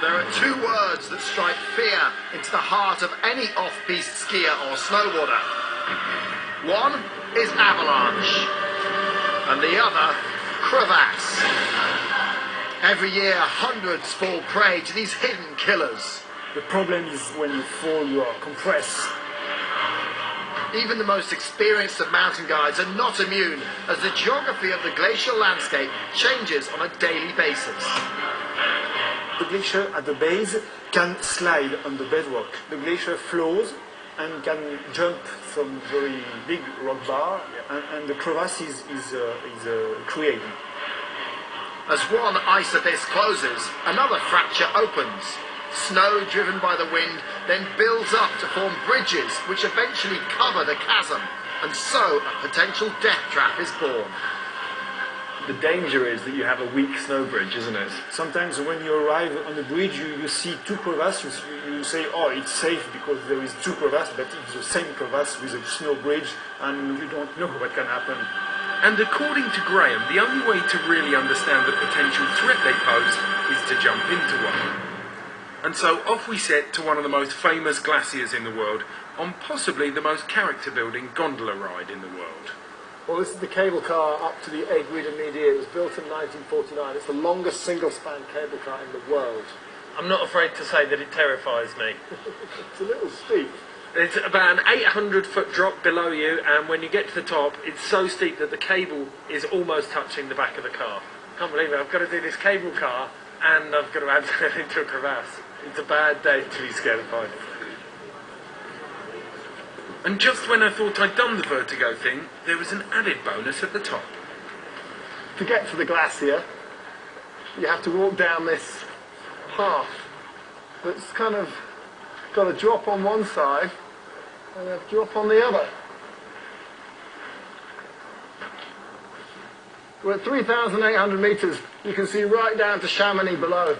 There are two words that strike fear into the heart of any off-piste skier or snowboarder. One is avalanche, and the other, crevasse. Every year, hundreds fall prey to these hidden killers. The problem is when you fall, you are compressed. Even the most experienced of mountain guides are not immune, as the geography of the glacial landscape changes on a daily basis. The glacier at the base can slide on the bedrock. The glacier flows and can jump from very big rock bar, and the crevasse is created. As one ice abyss closes, another fracture opens. Snow driven by the wind then builds up to form bridges which eventually cover the chasm, and so a potential death trap is born. The danger is that you have a weak snow bridge, isn't it? Sometimes when you arrive on the bridge, you see two crevasses. You say, oh, it's safe because there is two crevasses, but it's the same crevasse with a snow bridge, and you don't know what can happen. And according to Graham, the only way to really understand the potential threat they pose is to jump into one. And so off we set to one of the most famous glaciers in the world, on possibly the most character-building gondola ride in the world. Well, this is the cable car up to the Aiguille de Midi. It was built in 1949. It's the longest single-span cable car in the world. I'm not afraid to say that it terrifies me. It's a little steep. It's about an 800-foot drop below you, and when you get to the top, it's so steep that the cable is almost touching the back of the car. Can't believe it. I've got to do this cable car, and I've got to add it into a crevasse. It's a bad day to be scared of heights. And just when I thought I'd done the vertigo thing, there was an added bonus at the top. To get to the glacier, you have to walk down this path that's kind of got a drop on one side and a drop on the other. We're at 3,800 metres. You can see right down to Chamonix below.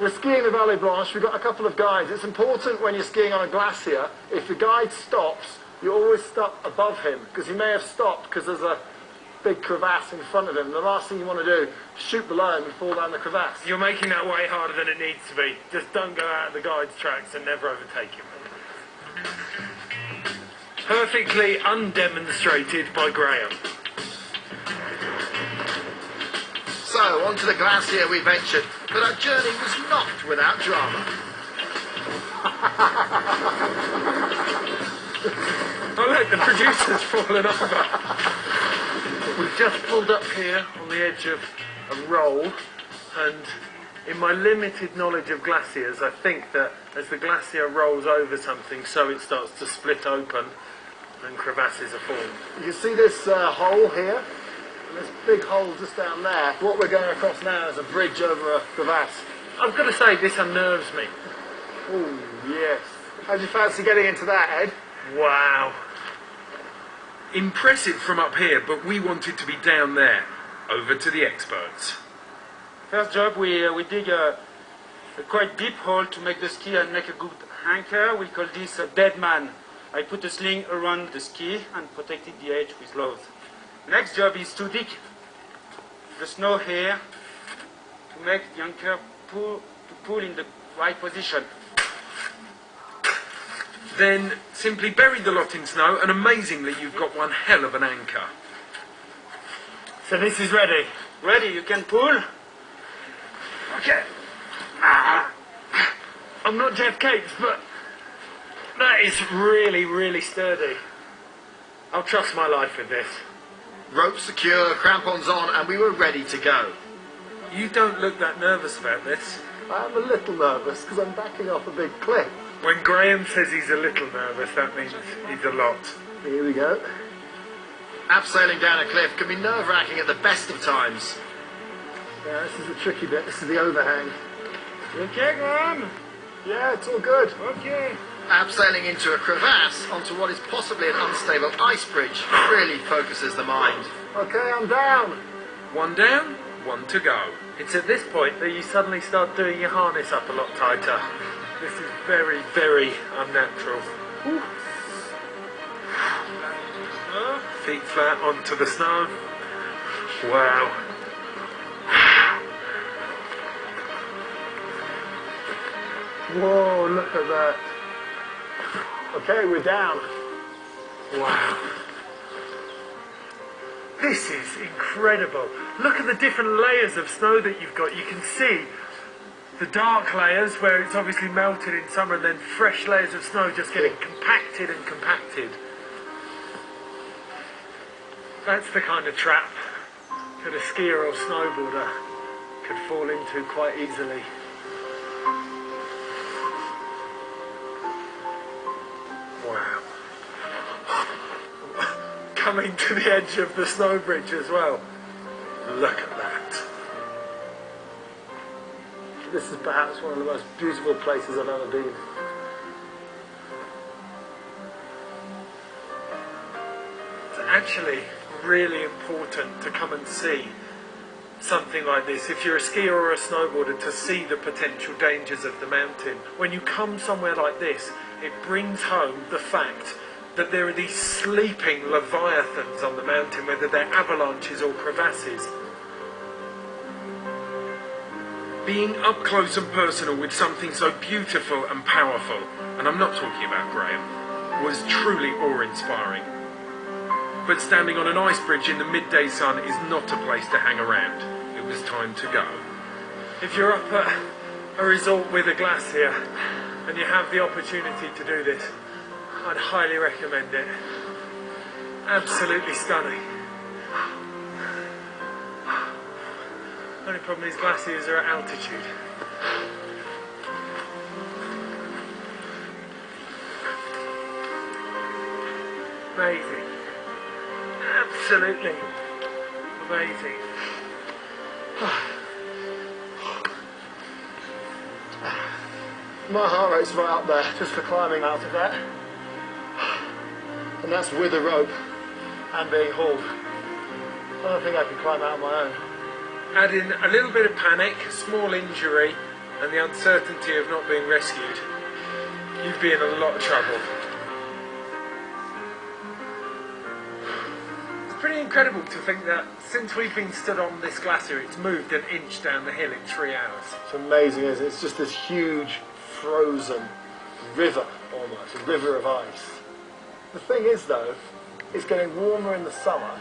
We're skiing the Vallée Blanche. We've got a couple of guides. It's important when you're skiing on a glacier, if the guide stops, you always stop above him, because he may have stopped because there's a big crevasse in front of him. The last thing you want to do is shoot below him and fall down the crevasse. You're making that way harder than it needs to be. Just don't go out of the guide's tracks and never overtake him. Perfectly undemonstrated by Graham. So, onto the glacier we ventured, but our journey was not without drama. Oh look, the producer's fallen over. We've just pulled up here on the edge of a roll, and in my limited knowledge of glaciers, I think that as the glacier rolls over something, so it starts to split open and crevasses are formed. You can see this hole here, and this big hole just down there. What we're going across now is a bridge over a crevasse. I've got to say, this unnerves me. Oh, yes. How'd you fancy getting into that, Ed? Wow. Impressive from up here, but we wanted to be down there. Over to the experts. First job, we dig a quite deep hole to make the ski and make a good anchor. We call this a dead man. I put a sling around the ski and protected the edge with gloves. Next job is to dig the snow here to make the anchor pull in the right position. Then simply bury the lot in snow, and amazingly you've got one hell of an anchor. So this is ready. Ready, you can pull. Okay. I'm not Jeff Capes, but that is really, really sturdy. I'll trust my life with this. Ropes secure, crampons on, and we were ready to go. You don't look that nervous about this. I'm a little nervous because I'm backing off a big cliff. When Graham says he's a little nervous, that means he's a lot. Here we go. Abseiling down a cliff can be nerve-wracking at the best of times. Yeah, this is the tricky bit. This is the overhang. You okay, Graham? Yeah, it's all good. Okay. Abseiling into a crevasse onto what is possibly an unstable ice bridge really focuses the mind. Okay, I'm down. One down, one to go. It's at this point that you suddenly start doing your harness up a lot tighter. This is very, very unnatural. Ooh. Feet flat onto the snow. Wow. Whoa, look at that. Okay, we're down. Wow. This is incredible. Look at the different layers of snow that you've got. You can see the dark layers where it's obviously melted in summer, and then fresh layers of snow just getting compacted and compacted. That's the kind of trap that a skier or snowboarder could fall into quite easily. Wow. Coming to the edge of the snow bridge as well. Look at that. This is perhaps one of the most beautiful places I've ever been. It's actually really important to come and see something like this. If you're a skier or a snowboarder, to see the potential dangers of the mountain. When you come somewhere like this, it brings home the fact that there are these sleeping leviathans on the mountain, whether they're avalanches or crevasses. Being up close and personal with something so beautiful and powerful, and I'm not talking about Graham, was truly awe-inspiring. But standing on an ice bridge in the midday sun is not a place to hang around. It was time to go. If you're up at a resort with a glacier and you have the opportunity to do this, I'd highly recommend it. Absolutely stunning. Only problem is glaciers are at altitude. Amazing. Absolutely amazing. My heart rate's right up there just for climbing out of that. And that's with a rope and being hauled. I don't think I can climb out on my own. Add in a little bit of panic, a small injury, and the uncertainty of not being rescued, you'd be in a lot of trouble. It's pretty incredible to think that since we've been stood on this glacier, it's moved an inch down the hill in 3 hours. It's amazing, isn't it? It's just this huge frozen river almost, a river of ice. The thing is though, it's getting warmer in the summer,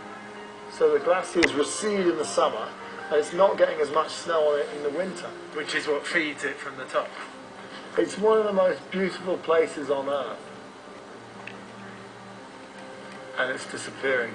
so the glaciers recede in the summer, and it's not getting as much snow on it in the winter. Which is what feeds it from the top. It's one of the most beautiful places on Earth. And it's disappearing.